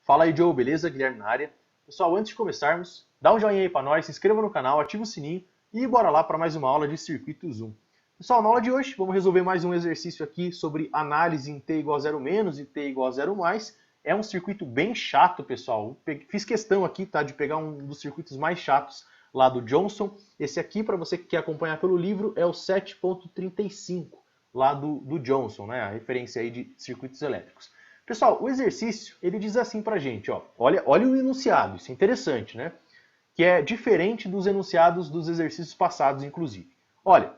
Fala aí, Joe, beleza? Guilherme na área. Pessoal, antes de começarmos, dá um joinha aí para nós, se inscreva no canal, ativa o sininho e bora lá para mais uma aula de circuitos 1. Pessoal, na aula de hoje vamos resolver mais um exercício aqui sobre análise em t igual a 0 menos e t igual a 0 mais. É um circuito bem chato, pessoal. Fiz questão aqui, tá, de pegar um dos circuitos mais chatos lá do Johnson. Esse aqui, para você que quer acompanhar pelo livro, é o 7.35 lá do Johnson, né? A referência aí de circuitos elétricos. Pessoal, o exercício, ele diz assim pra gente, ó, olha o enunciado, isso é interessante, né? Que é diferente dos enunciados dos exercícios passados, inclusive. Olha,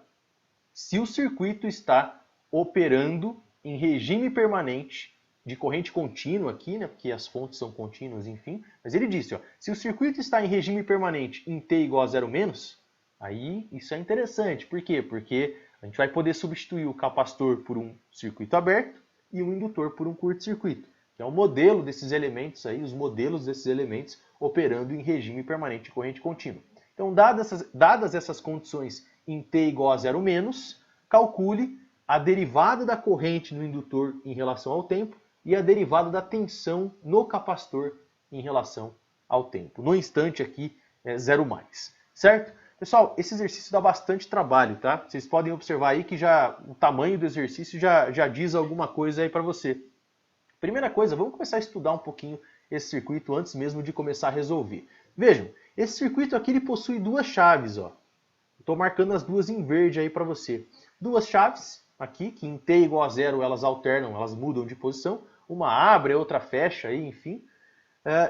se o circuito está operando em regime permanente de corrente contínua aqui, né? Porque as fontes são contínuas, enfim. Mas ele disse, ó, se o circuito está em regime permanente em t igual a 0 menos, aí isso é interessante. Por quê? Porque a gente vai poder substituir o capacitor por um circuito aberto e um indutor por um curto-circuito, que é o modelo desses elementos aí, os modelos desses elementos operando em regime permanente de corrente contínua. Então, dadas essas condições em t igual a 0 menos, calcule a derivada da corrente no indutor em relação ao tempo e a derivada da tensão no capacitor em relação ao tempo. No instante aqui, 0 mais, certo? Pessoal, esse exercício dá bastante trabalho, tá? Vocês podem observar aí que já o tamanho do exercício já diz alguma coisa aí para você. Primeira coisa, vamos começar a estudar um pouquinho esse circuito antes mesmo de começar a resolver. Vejam, esse circuito aqui ele possui duas chaves, ó. Estou marcando as duas em verde aí para você. Duas chaves aqui, que em t igual a 0 elas alternam, elas mudam de posição. Uma abre, a outra fecha, aí, enfim.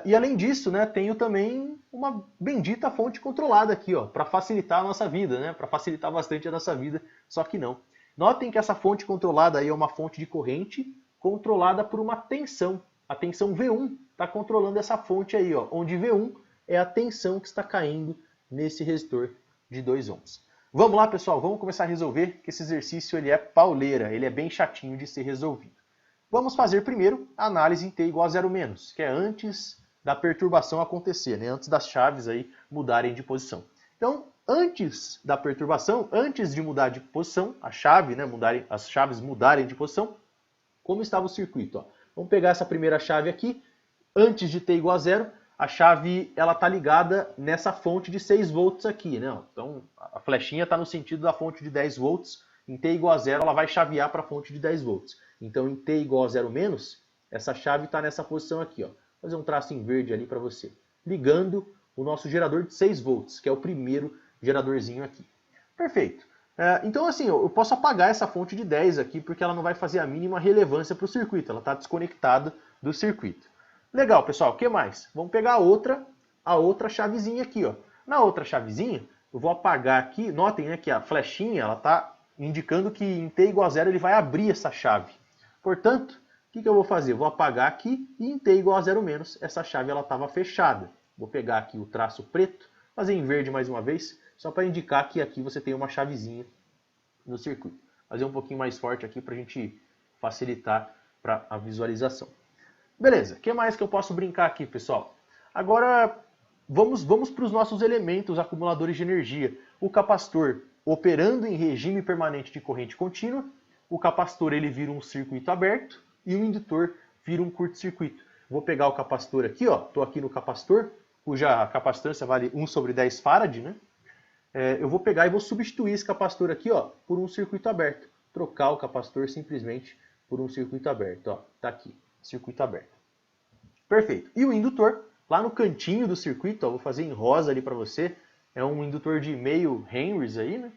E além disso, né, tenho também uma bendita fonte controlada aqui, para facilitar a nossa vida, né, para facilitar bastante a nossa vida, só que não. Notem que essa fonte controlada aí é uma fonte de corrente controlada por uma tensão. A tensão V1 está controlando essa fonte aí, onde V1 é a tensão que está caindo nesse resistor de 2 ohms. Vamos lá, pessoal, vamos começar a resolver, que esse exercício ele é pauleira, ele é bem chatinho de ser resolvido. Vamos fazer primeiro a análise em t igual a 0 menos, que é antes da perturbação acontecer, né? Antes das chaves aí mudarem de posição. Então, antes da perturbação, antes de mudar de posição, a chave, né, as chaves mudarem de posição, como estava o circuito? Ó? Vamos pegar essa primeira chave aqui, antes de t igual a 0, a chave está ligada nessa fonte de 6 volts aqui, né? Então, a flechinha está no sentido da fonte de 10 volts, em t igual a 0 ela vai chavear para a fonte de 10 volts. Então, em t igual a 0 menos, essa chave está nessa posição aqui. Vou fazer um traço em verde ali para você. Ligando o nosso gerador de 6 volts, que é o primeiro geradorzinho aqui. Perfeito. Então, assim, eu posso apagar essa fonte de 10 aqui, porque ela não vai fazer a mínima relevância para o circuito. Ela está desconectada do circuito. Legal, pessoal. O que mais? Vamos pegar a outra chavezinha aqui. Na outra chavezinha, eu vou apagar aqui. Notem, né, que a flechinha está indicando que em t igual a 0 ele vai abrir essa chave. Portanto, o que eu vou fazer? Eu vou apagar aqui e em t igual a 0 menos, essa chave estava fechada. Vou pegar aqui o traço preto, fazer em verde mais uma vez, só para indicar que aqui você tem uma chavezinha no circuito. Fazer um pouquinho mais forte aqui para a gente facilitar para a visualização. Beleza, o que mais que eu posso brincar aqui, pessoal? Agora, vamos para os nossos elementos acumuladores de energia. O capacitor operando em regime permanente de corrente contínua, o capacitor ele vira um circuito aberto e o indutor vira um curto-circuito. Vou pegar o capacitor aqui, estou aqui no capacitor, cuja capacitância vale 1 sobre 10 farad, né? Eu vou pegar e vou substituir esse capacitor aqui, por um circuito aberto. Trocar o capacitor simplesmente por um circuito aberto. Tá aqui, circuito aberto. Perfeito. E o indutor, lá no cantinho do circuito, vou fazer em rosa ali para você, é um indutor de meio Henrys aí, né?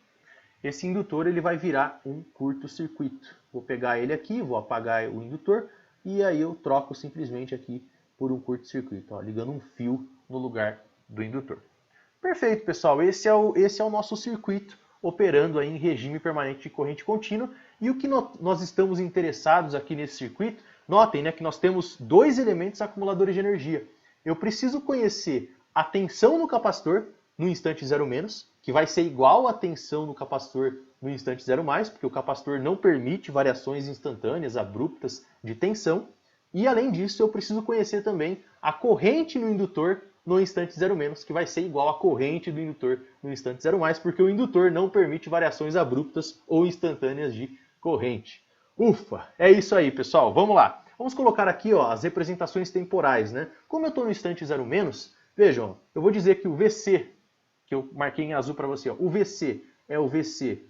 Esse indutor ele vai virar um curto-circuito. Vou pegar ele aqui, vou apagar o indutor e aí eu troco simplesmente aqui por um curto-circuito, ligando um fio no lugar do indutor. Perfeito, pessoal. Esse é o nosso circuito operando aí em regime permanente de corrente contínua. E o que nós estamos interessados aqui nesse circuito, notem, né, que nós temos dois elementos acumuladores de energia. Eu preciso conhecer a tensão no capacitor no instante 0 menos, que vai ser igual à tensão no capacitor no instante 0 mais, porque o capacitor não permite variações instantâneas, abruptas de tensão. E além disso, eu preciso conhecer também a corrente no indutor no instante 0 menos, que vai ser igual à corrente do indutor no instante 0 mais, porque o indutor não permite variações abruptas ou instantâneas de corrente. Ufa! É isso aí, pessoal. Vamos lá. Vamos colocar aqui ó, as representações temporais, né? Como eu estou no instante 0 menos, vejam, ó, eu vou dizer que o VC, que eu marquei em azul para você, ó, o VC é o VC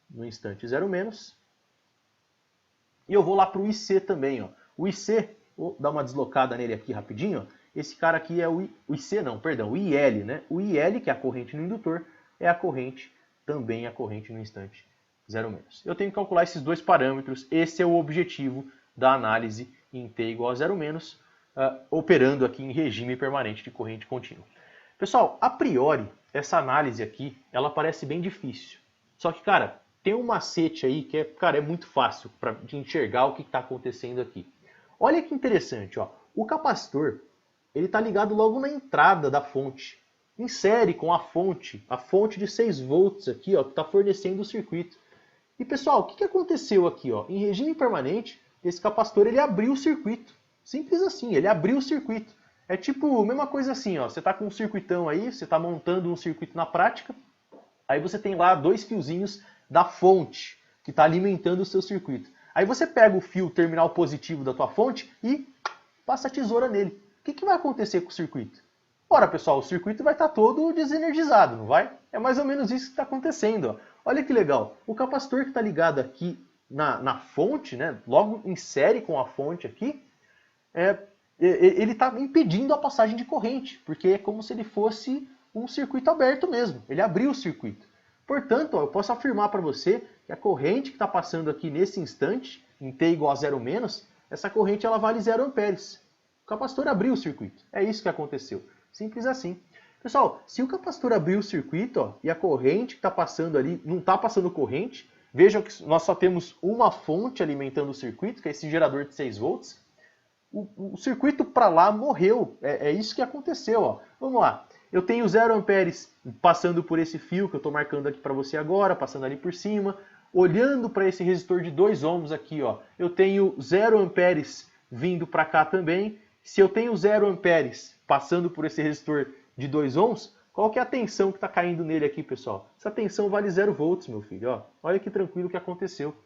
no instante 0 menos. E eu vou lá para o IC também. Ó. O IC, vou dar uma deslocada nele aqui rapidinho. Ó. Esse cara aqui é o IC, não, perdão, o IL. Né? O IL, que é a corrente no indutor, é a corrente, também a corrente no instante 0 menos. Eu tenho que calcular esses dois parâmetros. Esse é o objetivo da análise em T igual a 0 menos, operando aqui em regime permanente de corrente contínua. Pessoal, a priori, essa análise aqui, ela parece bem difícil. Só que, cara, tem um macete aí que é muito fácil de enxergar o que está acontecendo aqui. Olha que interessante, ó. O capacitor ele está ligado logo na entrada da fonte. Em série com a fonte de 6 volts aqui, ó, que está fornecendo o circuito. E pessoal, o que aconteceu aqui? Ó? Em regime permanente, esse capacitor ele abriu o circuito. Simples assim, ele abriu o circuito. É tipo a mesma coisa assim, ó. Você está com um circuitão aí, você está montando um circuito na prática, aí você tem lá 2 fiozinhos da fonte que está alimentando o seu circuito. Aí você pega o fio terminal positivo da tua fonte e passa a tesoura nele. O que vai acontecer com o circuito? Ora, pessoal, o circuito vai estar todo desenergizado, não vai? É mais ou menos isso que está acontecendo. Ó. Olha que legal. O capacitor que está ligado aqui na fonte, né, logo em série com a fonte aqui, ele está impedindo a passagem de corrente, porque é como se ele fosse um circuito aberto mesmo. Ele abriu o circuito. Portanto, ó, eu posso afirmar para você que a corrente que está passando aqui nesse instante, em T igual a 0 menos, essa corrente ela vale 0 amperes. O capacitor abriu o circuito. É isso que aconteceu. Simples assim. Pessoal, se o capacitor abriu o circuito ó, e a corrente que está passando ali não está passando corrente, vejam que nós só temos uma fonte alimentando o circuito, que é esse gerador de 6 volts. O circuito para lá morreu. É isso que aconteceu. Ó. Vamos lá. Eu tenho 0 amperes passando por esse fio que eu estou marcando aqui para você agora, passando ali por cima. Olhando para esse resistor de 2 ohms aqui, ó, eu tenho 0 amperes vindo para cá também. Se eu tenho 0 amperes passando por esse resistor de 2 ohms, qual que é a tensão que está caindo nele aqui, pessoal? Essa tensão vale 0 volts, meu filho. Ó. Olha que tranquilo que aconteceu.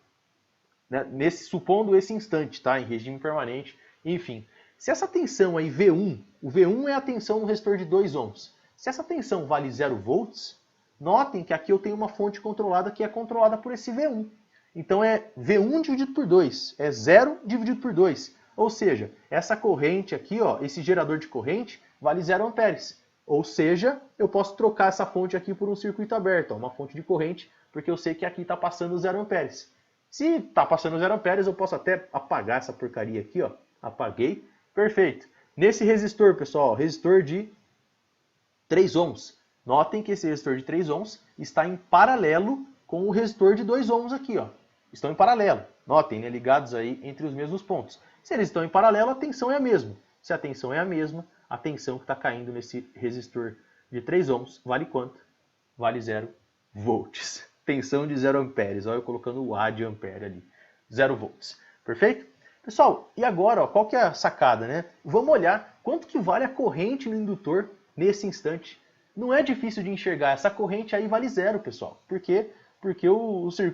Né? Supondo esse instante, tá? Em regime permanente. Enfim, se essa tensão aí, V1, o V1 é a tensão no resistor de 2 ohms. Se essa tensão vale 0 volts, notem que aqui eu tenho uma fonte controlada que é controlada por esse V1. Então é V1 dividido por 2, é 0 dividido por 2. Ou seja, essa corrente aqui, ó, esse gerador de corrente, vale 0 amperes. Ou seja, eu posso trocar essa fonte aqui por um circuito aberto, ó, uma fonte de corrente, porque eu sei que aqui está passando 0 amperes. Se está passando 0 amperes, eu posso até apagar essa porcaria aqui, ó. Apaguei. Perfeito. Nesse resistor, pessoal, resistor de 3 ohms. Notem que esse resistor de 3 ohms está em paralelo com o resistor de 2 ohms aqui, ó. Estão em paralelo. Notem, né, ligados aí entre os mesmos pontos. Se eles estão em paralelo, a tensão é a mesma. Se a tensão é a mesma, a tensão que está caindo nesse resistor de 3 ohms vale quanto? Vale 0 volts. Tensão de 0 amperes. Olha eu colocando o A de ampere ali. 0 volts. Perfeito? Pessoal, e agora, ó, qual que é a sacada, né? Vamos olhar quanto que vale a corrente no indutor nesse instante. Não é difícil de enxergar. Essa corrente aí vale 0, pessoal. Por quê? Porque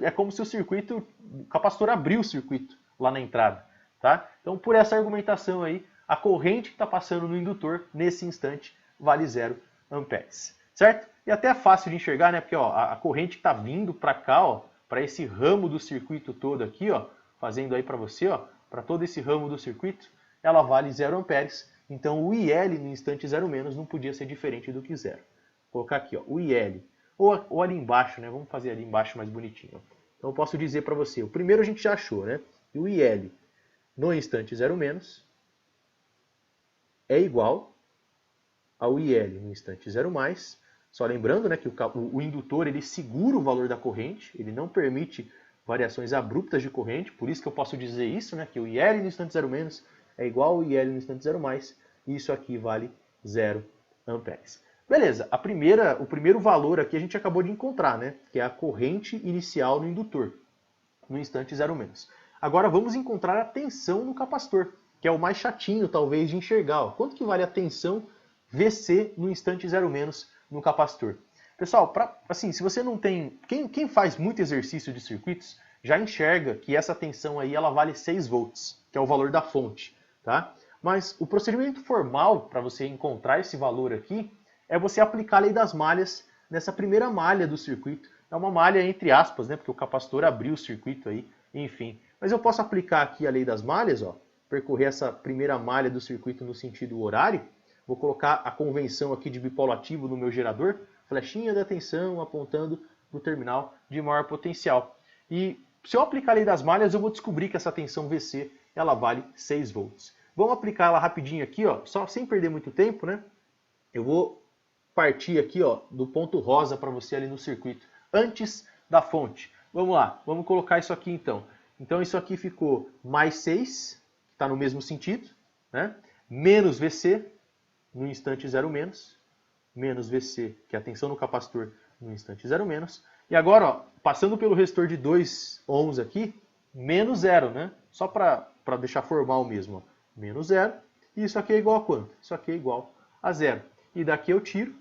é como se o capacitor abriu o circuito lá na entrada. Tá? Então, por essa argumentação aí, a corrente que está passando no indutor nesse instante vale 0 amperes. Certo? E até é fácil de enxergar, né? Porque ó, a corrente que está vindo para cá, para esse ramo do circuito todo aqui, ó, fazendo aí para você, ó, para todo esse ramo do circuito, ela vale 0 amperes. Então o IL no instante 0 menos não podia ser diferente do que 0. Vou colocar aqui, ó, o IL. Ou ali embaixo, né? Vamos fazer ali embaixo mais bonitinho. Ó. Então eu posso dizer para você, o primeiro a gente já achou, né? E o IL no instante 0 menos é igual ao IL no instante 0 mais. Só lembrando, né, que o indutor ele segura o valor da corrente, ele não permite variações abruptas de corrente, por isso que eu posso dizer isso, né, que o IL no instante 0 menos é igual ao IL no instante 0 mais, e isso aqui vale 0 amperes. Beleza, o primeiro valor aqui a gente acabou de encontrar, né, que é a corrente inicial no indutor, no instante 0 menos. Agora vamos encontrar a tensão no capacitor, que é o mais chatinho talvez de enxergar. Ó. Quanto que vale a tensão VC no instante 0 menos no capacitor? Pessoal, assim, se você não tem... Quem faz muito exercício de circuitos já enxerga que essa tensão aí ela vale 6 volts, que é o valor da fonte, tá? Mas o procedimento formal para você encontrar esse valor aqui é você aplicar a lei das malhas nessa primeira malha do circuito. É uma malha entre aspas, né? Porque o capacitor abriu o circuito aí, enfim. Mas eu posso aplicar aqui a lei das malhas, ó, percorrer essa primeira malha do circuito no sentido horário. Vou colocar a convenção aqui de bipolo ativo no meu gerador, flechinha da tensão apontando para o terminal de maior potencial. E se eu aplicar a lei das malhas, eu vou descobrir que essa tensão VC ela vale 6 volts. Vamos aplicar ela rapidinho aqui, ó, só sem perder muito tempo, né? Eu vou partir aqui, ó, do ponto rosa para você ali no circuito, antes da fonte. Vamos lá, vamos colocar isso aqui então. Então isso aqui ficou mais 6, que está no mesmo sentido, né? Menos VC, no instante 0 menos, menos VC, que é a tensão no capacitor, no instante 0 menos. E agora, ó, passando pelo resistor de 2 ohms aqui, menos 0, né? Só para deixar formal mesmo, ó. Menos 0. E isso aqui é igual a quanto? Isso aqui é igual a 0. E daqui eu tiro,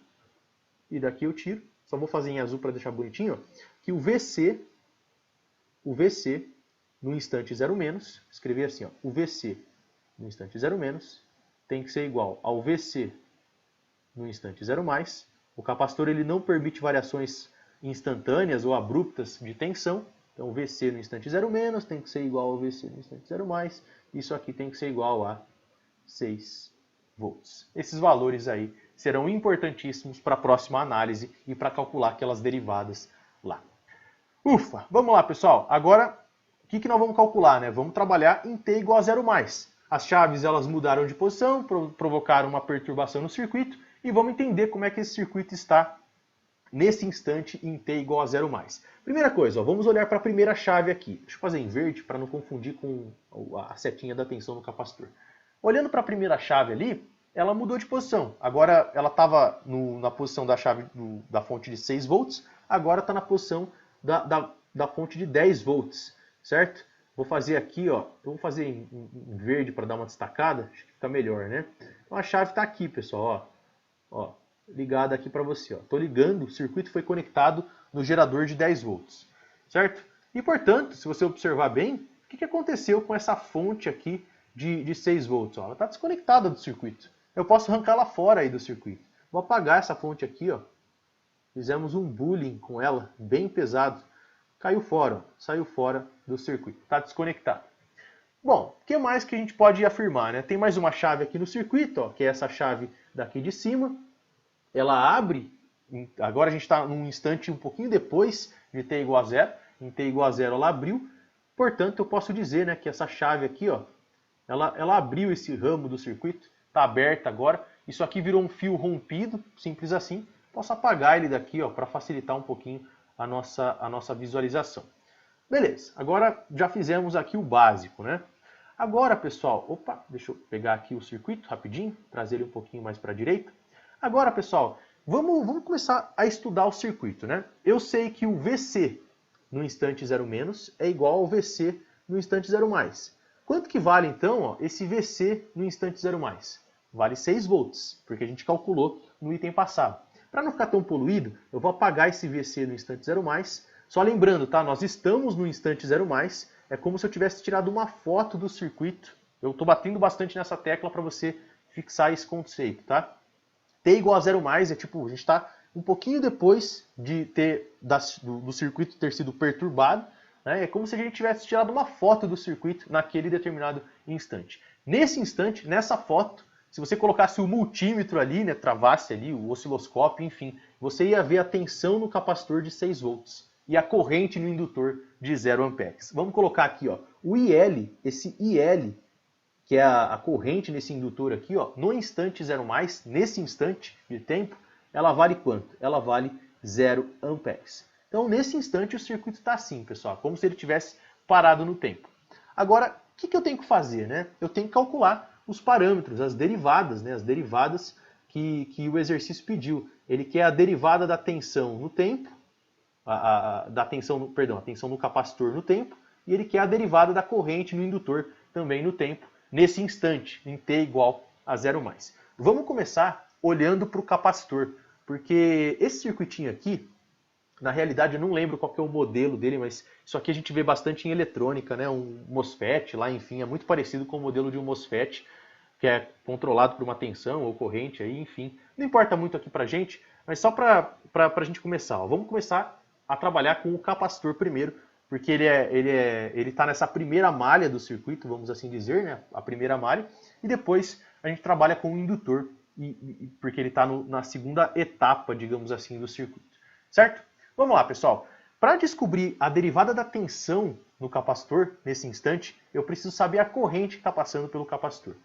e daqui eu tiro. Só vou fazer em azul para deixar bonitinho, ó, que o VC no instante 0 menos, escrever assim, ó, o VC no instante 0 menos tem que ser igual ao VC no instante 0 mais. O capacitor ele não permite variações instantâneas ou abruptas de tensão. Então, o VC no instante 0 menos tem que ser igual ao VC no instante 0 mais. Isso aqui tem que ser igual a 6 volts. Esses valores aí serão importantíssimos para a próxima análise e para calcular aquelas derivadas lá. Ufa! Vamos lá, pessoal. Agora, o que nós vamos calcular, né? Vamos trabalhar em T igual a 0 mais. As chaves elas mudaram de posição, provocaram uma perturbação no circuito e vamos entender como é que esse circuito está nesse instante em T igual a 0 mais. Primeira coisa, ó, vamos olhar para a primeira chave aqui. Deixa eu fazer em verde para não confundir com a setinha da tensão no capacitor. Olhando para a primeira chave ali, ela mudou de posição. Agora ela estava na posição da chave da fonte de 6 volts, agora está na posição da fonte de 10 volts, certo? Vou fazer aqui, ó, vamos fazer em verde para dar uma destacada, acho que fica melhor, né? Então a chave está aqui, pessoal, ó, ligada aqui para você, ó. Estou ligando, o circuito foi conectado no gerador de 10 volts, certo? E portanto, se você observar bem, o que aconteceu com essa fonte aqui de 6 volts? Ó? Ela está desconectada do circuito. Eu posso arrancá-la fora aí do circuito. Vou apagar essa fonte aqui, ó. Fizemos um bullying com ela, bem pesado. Caiu fora, ó. Saiu fora do circuito. Está desconectado. Bom, o que mais que a gente pode afirmar, né? Tem mais uma chave aqui no circuito, ó, que é essa chave daqui de cima. Ela abre, agora a gente está num instante um pouquinho depois de T igual a 0. Em T igual a 0 ela abriu. Portanto, eu posso dizer, né, que essa chave aqui, ó, ela abriu esse ramo do circuito. Está aberta agora. Isso aqui virou um fio rompido, simples assim. Posso apagar ele daqui para facilitar um pouquinho a nossa visualização. Beleza, agora já fizemos aqui o básico, né? Agora, pessoal, opa, deixa eu pegar aqui o circuito rapidinho, trazer ele um pouquinho mais para a direita. Agora, pessoal, vamos começar a estudar o circuito, né? Eu sei que o VC no instante 0 menos é igual ao VC no instante 0 mais. Quanto que vale, então, ó, esse VC no instante 0 mais? Vale 6 volts, porque a gente calculou no item passado. Para não ficar tão poluído, eu vou apagar esse VC no instante 0 mais. Só lembrando, tá? Nós estamos no instante 0 mais. É como se eu tivesse tirado uma foto do circuito. Eu estou batendo bastante nessa tecla para você fixar esse conceito, tá? T igual a 0 mais é tipo, a gente está um pouquinho depois de do circuito ter sido perturbado. Né? É como se a gente tivesse tirado uma foto do circuito naquele determinado instante. Nesse instante, nessa foto, se você colocasse o multímetro ali, né, travasse ali o osciloscópio, enfim, você ia ver a tensão no capacitor de 6 volts e a corrente no indutor de 0 amperes. Vamos colocar aqui, ó, o IL, esse IL, que é a corrente nesse indutor aqui, ó, no instante 0 mais, nesse instante de tempo, ela vale quanto? Ela vale 0 amperes. Então, nesse instante, o circuito está assim, pessoal, como se ele tivesse parado no tempo. Agora, o que eu tenho que fazer, né? Eu tenho que calcular os parâmetros, as derivadas, né? As derivadas que o exercício pediu. Ele quer a derivada da tensão no tempo, a tensão no capacitor no tempo, e ele quer a derivada da corrente no indutor também no tempo, nesse instante, em T igual a 0 mais. Vamos começar olhando para o capacitor, porque esse circuitinho aqui, Na realidade, eu não lembro qual que é o modelo dele, mas isso aqui a gente vê bastante em eletrônica, né? Um MOSFET lá, enfim, é muito parecido com o modelo de um MOSFET, que é controlado por uma tensão ou corrente, aí, enfim. Não importa muito aqui pra gente, mas só pra gente começar. Ó. Vamos começar a trabalhar com o capacitor primeiro, porque ele tá nessa primeira malha do circuito, vamos assim dizer, né? A primeira malha, e depois a gente trabalha com o indutor, porque ele está na segunda etapa, digamos assim, do circuito. Certo? Vamos lá, pessoal. Para descobrir a derivada da tensão no capacitor, nesse instante, eu preciso saber a corrente que está passando pelo capacitor.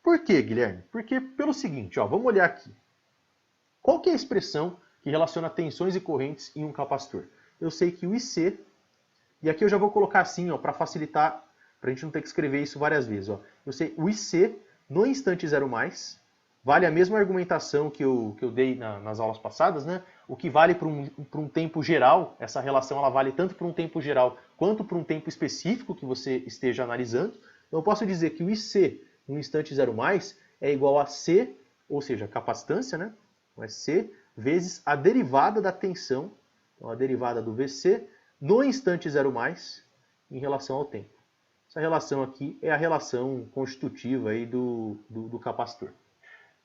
Por quê, Guilherme? Porque pelo seguinte, ó, vamos olhar aqui. Qual que é a expressão que relaciona tensões e correntes em um capacitor? Eu sei que o IC, e aqui eu já vou colocar assim, para facilitar, para a gente não ter que escrever isso várias vezes. Ó. Eu sei o IC no instante 0 mais, vale a mesma argumentação que eu dei nas aulas passadas, né? O que vale para um tempo geral, essa relação ela vale tanto para um tempo geral quanto para um tempo específico que você esteja analisando. Então eu posso dizer que o IC no instante 0 mais é igual a C, ou seja, a capacitância, né? Então é C vezes a derivada da tensão, então a derivada do VC, no instante 0 mais em relação ao tempo. Essa relação aqui é a relação constitutiva aí do capacitor.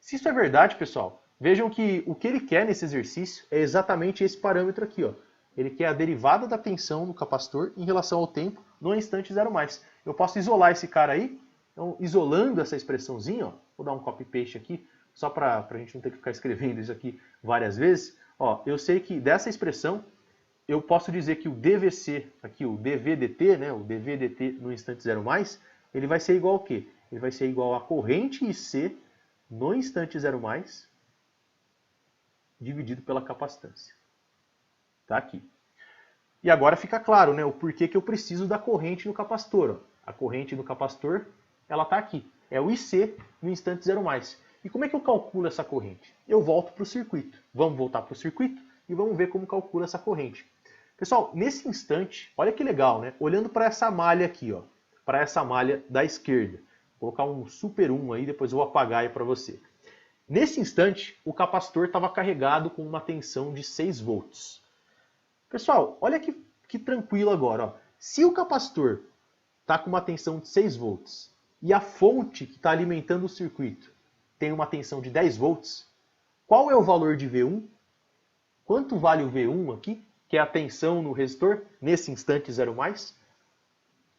Se isso é verdade, pessoal, vejam que o que ele quer nesse exercício é exatamente esse parâmetro aqui. Ó. Ele quer a derivada da tensão no capacitor em relação ao tempo no instante 0 mais. Eu posso isolar esse cara aí, então isolando essa expressãozinha, ó, vou dar um copy-paste aqui, só para a gente não ter que ficar escrevendo isso aqui várias vezes. Ó, eu sei que dessa expressão, eu posso dizer que o DVC, aqui o dVdt, né, o dVdt no instante 0 mais, ele vai ser igual ao quê? Ele vai ser igual a corrente IC no instante 0 mais, dividido pela capacitância. Está aqui. E agora fica claro, né, o porquê que eu preciso da corrente no capacitor. Ó. A corrente no capacitor, ela está aqui. É o IC no instante 0 mais. E como é que eu calculo essa corrente? Eu volto para o circuito. Vamos voltar para o circuito e vamos ver como calcula essa corrente. Pessoal, nesse instante, olha que legal, né? Olhando para essa malha aqui, ó, para essa malha da esquerda. Vou colocar um super 1 aí, depois eu vou apagar aí para você. Nesse instante, o capacitor estava carregado com uma tensão de 6 volts. Pessoal, olha que tranquilo agora. Ó. Se o capacitor está com uma tensão de 6 volts e a fonte que está alimentando o circuito tem uma tensão de 10 volts, qual é o valor de V1? Quanto vale o V1 aqui, que é a tensão no resistor, nesse instante 0 mais?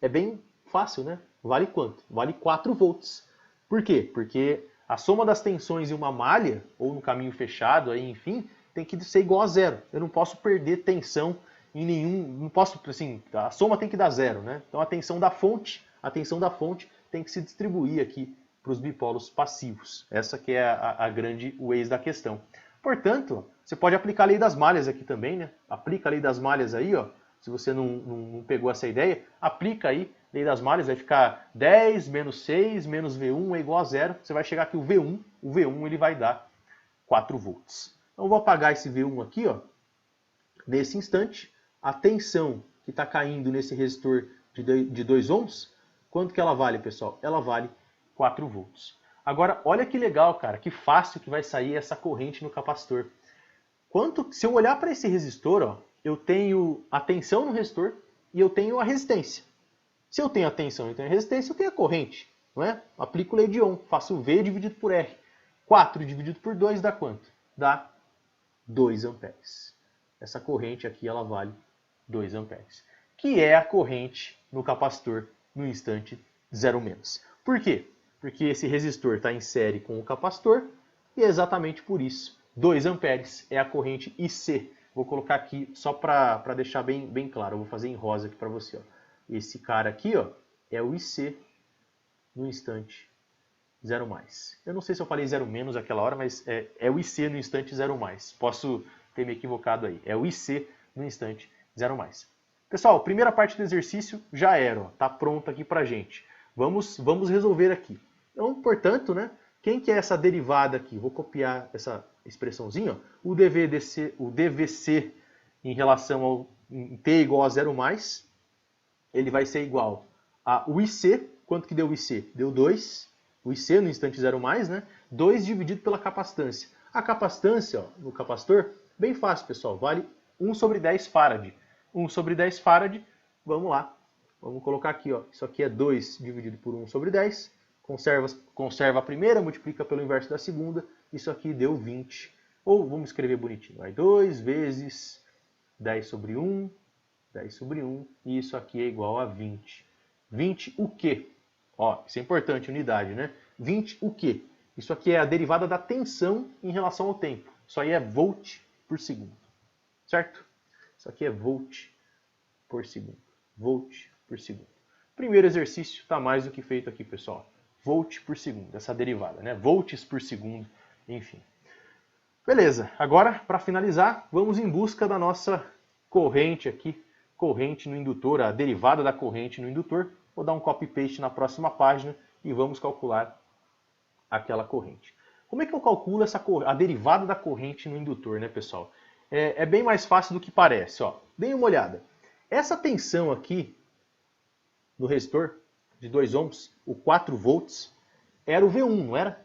É bem fácil, né? Vale quanto? Vale 4 volts. Por quê? Porque a soma das tensões em uma malha, ou no caminho fechado, aí, enfim, tem que ser igual a zero. Eu não posso perder tensão em nenhum... Não posso, assim, a soma tem que dar zero, né? Então a tensão da fonte tem que se distribuir aqui para os bipolos passivos. Essa que é a grande ex da questão. Portanto, você pode aplicar a lei das malhas aqui também, né? Aplica a lei das malhas aí, ó. Se você não pegou essa ideia, aplica aí, lei das malhas, vai ficar 10 menos 6 menos V1 é igual a zero. Você vai chegar aqui o V1 ele vai dar 4 volts. Então eu vou apagar esse V1 aqui, ó. Nesse instante, a tensão que está caindo nesse resistor de 2 ohms, quanto que ela vale, pessoal? Ela vale 4 volts. Agora, olha que legal, cara, que fácil que vai sair essa corrente no capacitor. Se eu olhar para esse resistor, ó, eu tenho a tensão no resistor e eu tenho a resistência. Se eu tenho a tensão e tenho a resistência, eu tenho a corrente. Não é? Aplico lei de Ohm, faço V dividido por R. 4 dividido por 2 dá quanto? Dá 2 amperes. Essa corrente aqui ela vale 2 amperes. Que é a corrente no capacitor no instante 0 menos. Por quê? Porque esse resistor está em série com o capacitor e é exatamente por isso. 2 amperes é a corrente IC. Vou colocar aqui só para deixar bem claro. Eu vou fazer em rosa aqui para você. Ó. Esse cara aqui ó, é o IC no instante 0 mais. Eu não sei se eu falei 0 menos aquela hora, mas é o IC no instante 0 mais. Posso ter me equivocado aí. É o IC no instante 0 mais. Pessoal, primeira parte do exercício já era. Está pronto aqui para gente. Vamos resolver aqui. Então, portanto, né, quem que é essa derivada aqui? Vou copiar essa expressãozinha. Ó. O DVC em relação ao T igual a 0 mais, ele vai ser igual a o IC. Quanto que deu o IC? Deu 2. O IC no instante 0 mais, né? 2 dividido pela capacitância. A capacitância ó, no capacitor, bem fácil, pessoal, vale 1 sobre 10 farad. 1 sobre 10 farad, vamos lá. Vamos colocar aqui, ó. Isso aqui é 2 dividido por 1 sobre 10. Conserva a primeira, multiplica pelo inverso da segunda. Isso aqui deu 20. Ou vamos escrever bonitinho. Vai 2 vezes 10 sobre 1. 10 sobre 1. E isso aqui é igual a 20. 20 o quê? Ó, isso é importante, unidade, né? 20 o quê? Isso aqui é a derivada da tensão em relação ao tempo. Isso aí é volt por segundo. Certo? Isso aqui é volt por segundo. Volt por segundo. Primeiro exercício está mais do que feito aqui, pessoal. Volt por segundo, essa derivada, né? Volts por segundo, enfim. Beleza, agora, para finalizar, vamos em busca da nossa corrente aqui, corrente no indutor, a derivada da corrente no indutor. Vou dar um copy-paste na próxima página e vamos calcular aquela corrente. Como é que eu calculo a derivada da corrente no indutor, né, pessoal? É bem mais fácil do que parece, ó. Deem uma olhada. Essa tensão aqui no resistor de 2 ohms, o 4 volts, era o V1, não era?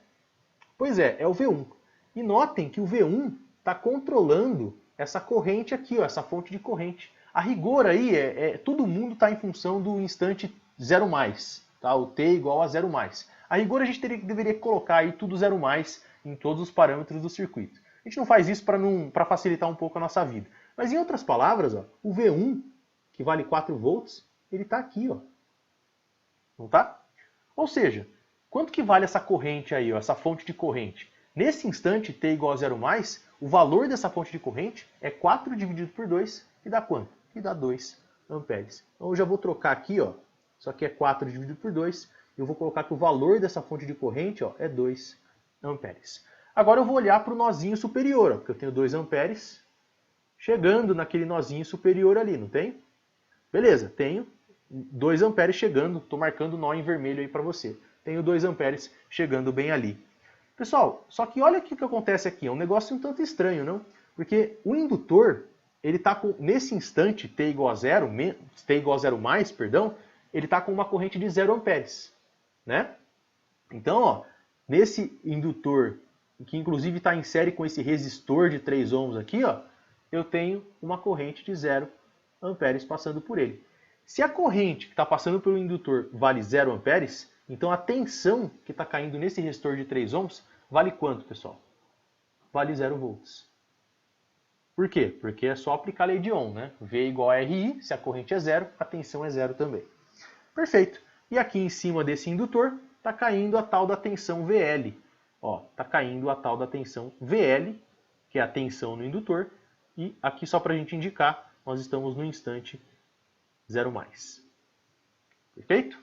Pois é o V1. E notem que o V1 está controlando essa corrente aqui, ó, essa fonte de corrente. A rigor aí, todo mundo está em função do instante 0 mais, tá? O T igual a 0 mais. A rigor a gente deveria colocar aí tudo 0 mais em todos os parâmetros do circuito. A gente não faz isso para facilitar um pouco a nossa vida. Mas em outras palavras, ó, o V1, que vale 4 volts, ele está aqui, ó. Não tá? Ou seja, quanto que vale essa corrente aí, ó, essa fonte de corrente? Nesse instante, T igual a 0 mais, o valor dessa fonte de corrente é 4 dividido por 2, que dá quanto? Que dá 2 amperes. Então eu já vou trocar aqui, ó, isso aqui é 4 dividido por 2, e eu vou colocar que o valor dessa fonte de corrente, ó, é 2 amperes. Agora eu vou olhar para o nozinho superior, ó, porque eu tenho 2 amperes chegando naquele nozinho superior ali, não tem? Beleza, tenho 2 amperes chegando, estou marcando o nó em vermelho aí para você. Tenho 2 amperes chegando bem ali. Pessoal, só que olha o que acontece aqui, é um negócio um tanto estranho, não? Porque o indutor, ele está nesse instante, T igual a 0, T igual a 0 mais, perdão, ele está com uma corrente de 0 amperes, né? Então, ó, nesse indutor, que inclusive está em série com esse resistor de 3 ohms aqui, ó, eu tenho uma corrente de 0 amperes passando por ele. Se a corrente que está passando pelo indutor vale 0 amperes, então a tensão que está caindo nesse resistor de 3 ohms vale quanto, pessoal? Vale 0 volts. Por quê? Porque é só aplicar a lei de Ohm, né? V igual a RI, se a corrente é 0, a tensão é 0 também. Perfeito. E aqui em cima desse indutor está caindo a tal da tensão VL. Está caindo a tal da tensão VL, que é a tensão no indutor. E aqui só para a gente indicar, nós estamos no instante 0 mais. Perfeito?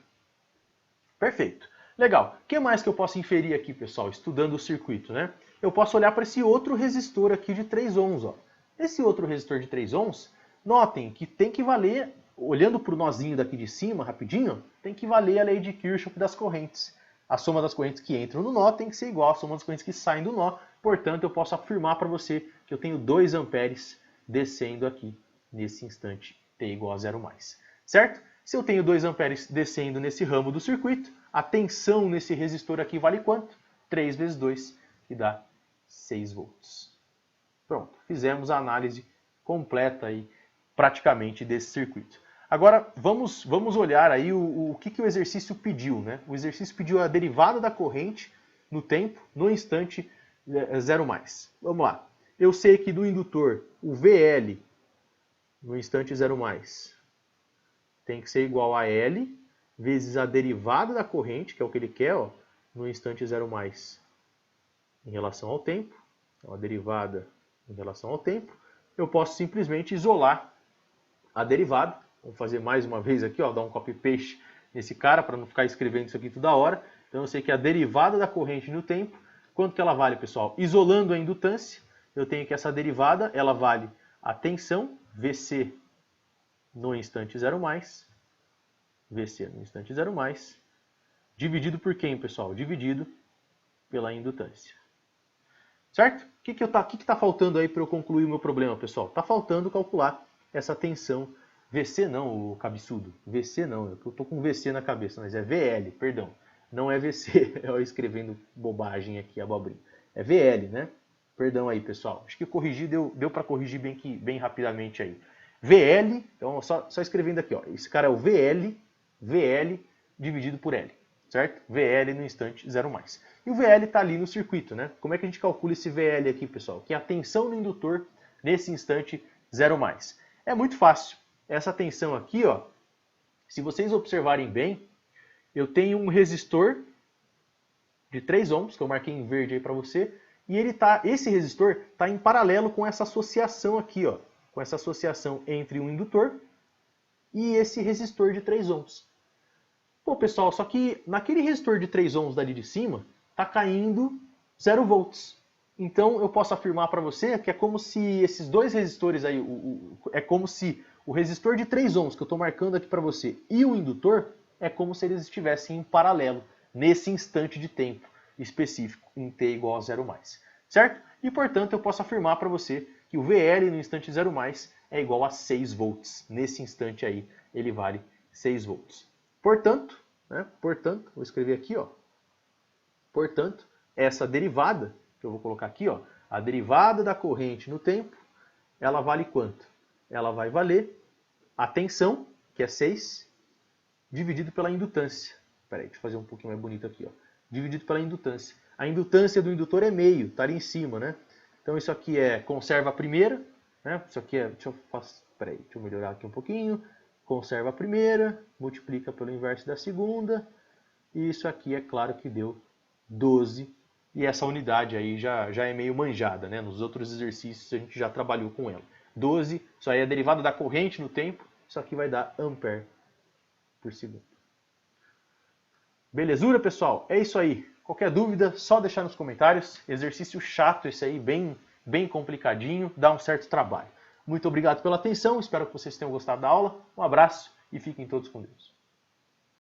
Perfeito. Legal. O que mais que eu posso inferir aqui, pessoal, estudando o circuito, né? Eu posso olhar para esse outro resistor aqui de 3 ohms. Ó. Esse outro resistor de 3 ohms, notem que tem que valer, olhando para o nozinho daqui de cima, rapidinho, tem que valer a lei de Kirchhoff das correntes. A soma das correntes que entram no nó tem que ser igual à soma das correntes que saem do nó. Portanto, eu posso afirmar para você que eu tenho 2 amperes descendo aqui nesse instante T igual a 0 mais. Certo? Se eu tenho 2 amperes descendo nesse ramo do circuito, a tensão nesse resistor aqui vale quanto? 3 vezes 2, que dá 6 volts. Pronto, fizemos a análise completa aí, praticamente, desse circuito. Agora, vamos olhar aí o que o exercício pediu, né? O exercício pediu a derivada da corrente no tempo, no instante 0 mais. Vamos lá. Eu sei que do indutor, o VL, no instante 0 mais, tem que ser igual a L vezes a derivada da corrente, que é o que ele quer, ó, no instante 0 mais, em relação ao tempo. Então, a derivada em relação ao tempo. Eu posso simplesmente isolar a derivada. Vamos fazer mais uma vez aqui, ó, dar um copy-paste nesse cara para não ficar escrevendo isso aqui toda hora. Então eu sei que a derivada da corrente no tempo, quanto que ela vale, pessoal? Isolando a indutância, eu tenho que essa derivada, ela vale a tensão, VC no instante 0 mais, VC no instante 0 mais, dividido por quem, pessoal? Dividido pela indutância. Certo? O que está faltando aí para eu concluir o meu problema, pessoal? Está faltando calcular essa tensão. VC não, o cabeçudo. VC não, eu estou com VC na cabeça, mas é VL, perdão. Não é VC, eu escrevendo bobagem aqui, abobrinha. É VL, né? Perdão aí, pessoal. Acho que eu corrigi, deu para corrigir bem rapidamente aí. VL, então só escrevendo aqui, ó. Esse cara é o VL dividido por L, certo? VL no instante 0 mais. E o VL está ali no circuito, né? Como é que a gente calcula esse VL aqui, pessoal? Que é a tensão no indutor nesse instante 0 mais. É muito fácil. Essa tensão aqui, ó, se vocês observarem bem, eu tenho um resistor de 3 ohms, que eu marquei em verde aí para você, e esse resistor está em paralelo com essa associação aqui, ó, com essa associação entre um indutor e esse resistor de 3 ohms. Pô, pessoal, só que naquele resistor de 3 ohms dali de cima, está caindo 0 volts. Então eu posso afirmar para você que é como se esses dois resistores aí, é como se o resistor de 3 ohms que eu estou marcando aqui para você e o indutor, é como se eles estivessem em paralelo nesse instante de tempo específico, em t igual a 0 mais, certo? E portanto eu posso afirmar para você que o VL no instante 0 mais é igual a 6 volts. Nesse instante aí ele vale 6 volts. Portanto, vou escrever aqui, ó. Portanto, essa derivada, que eu vou colocar aqui, ó, a derivada da corrente no tempo, ela vale quanto? Ela vai valer a tensão, que é 6, dividido pela indutância. Espera aí, deixa eu fazer um pouquinho mais bonito aqui, ó. Dividido pela indutância. A indutância do indutor é meio, tá ali em cima, né? Então isso aqui conserva a primeira, né? Isso aqui deixa eu melhorar aqui um pouquinho. Conserva a primeira, multiplica pelo inverso da segunda, e isso aqui é claro que deu 12, e essa unidade aí já é meio manjada, né? Nos outros exercícios a gente já trabalhou com ela. 12, isso aí é a derivada da corrente no tempo, isso aqui vai dar ampere por segundo. Belezura, pessoal? É isso aí. Qualquer dúvida, só deixar nos comentários. Exercício chato esse aí, bem complicadinho, dá um certo trabalho. Muito obrigado pela atenção, espero que vocês tenham gostado da aula. Um abraço e fiquem todos com Deus.